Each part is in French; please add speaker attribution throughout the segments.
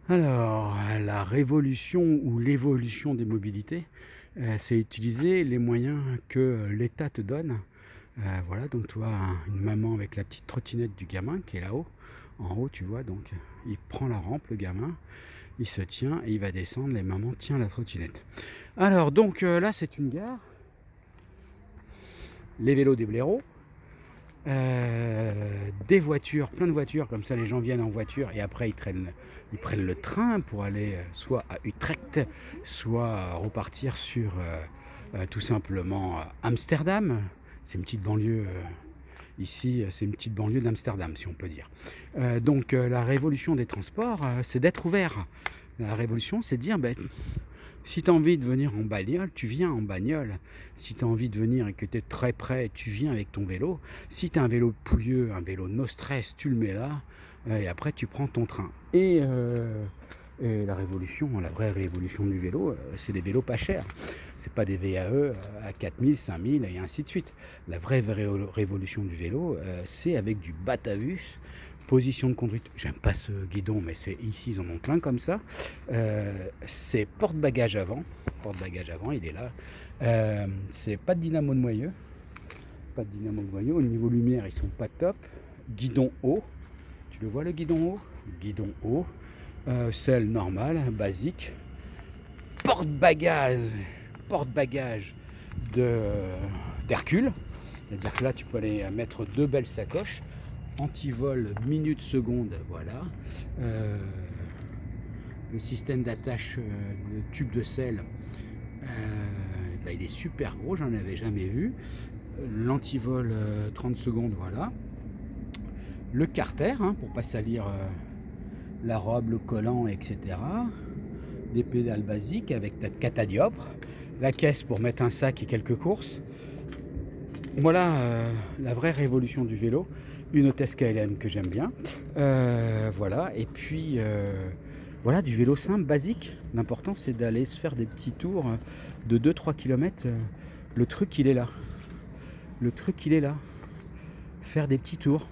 Speaker 1: Alors, la révolution ou l'évolution des mobilités, c'est utiliser les moyens que l'État te donne. Voilà, donc tu vois une maman avec la petite trottinette du gamin qui est là-haut, en haut, tu vois? Donc il prend la rampe, le gamin, il se tient et il va descendre, les mamans tient la trottinette. Alors donc là, c'est une gare, les vélos des blaireaux. Des voitures, plein de voitures, comme ça les gens viennent en voiture et après ils prennent le train pour aller soit à Utrecht, soit repartir sur tout simplement Amsterdam. C'est une petite banlieue ici, c'est une petite banlieue d'Amsterdam si on peut dire. Donc la révolution des transports, c'est d'être ouvert. La révolution, c'est de dire, ben, si tu as envie de venir en bagnole, tu viens en bagnole. Si tu as envie de venir et que tu es très près, tu viens avec ton vélo. Si tu as un vélo pouilleux, un vélo no stress, tu le mets là, et après tu prends ton train. Et la révolution, la vraie révolution du vélo, c'est des vélos pas chers. C'est pas des VAE à 4000, 5000 et ainsi de suite. La vraie révolution du vélo, c'est avec du Batavus, position de conduite. J'aime pas ce guidon, mais c'est ici, ils en ont plein comme ça. C'est porte-bagages avant. Porte-bagages avant, il est là. C'est pas de dynamo de moyeu. Pas de dynamo de moyeu. Au niveau lumière, ils sont pas top. Guidon haut. Tu le vois le guidon haut? Guidon haut. Selle normale, basique. Porte-bagages. Porte-bagages d'Hercule. C'est-à-dire que là, tu peux aller mettre deux belles sacoches. Antivol minute seconde, voilà. Euh, le système d'attache, le tube de selle, bah, il est super gros, j'en avais jamais vu. L'antivol 30 secondes, voilà. Le carter, hein, pour pas salir la robe, le collant, etc. Des pédales basiques avec ta catadiopre. La caisse pour mettre un sac et quelques courses. Voilà la vraie révolution du vélo. Une hôtesse KLM que j'aime bien. Voilà, et puis voilà, du vélo simple, basique. L'important c'est d'aller se faire des petits tours de 2-3 km. Le truc il est là. Le truc il est là. Faire des petits tours.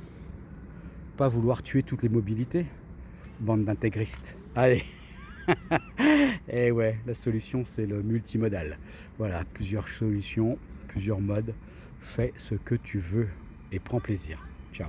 Speaker 1: Pas vouloir tuer toutes les mobilités. Bande d'intégristes. Allez. Et ouais, la solution c'est le multimodal. Voilà, plusieurs solutions, plusieurs modes. Fais ce que tu veux et prends plaisir. Ciao.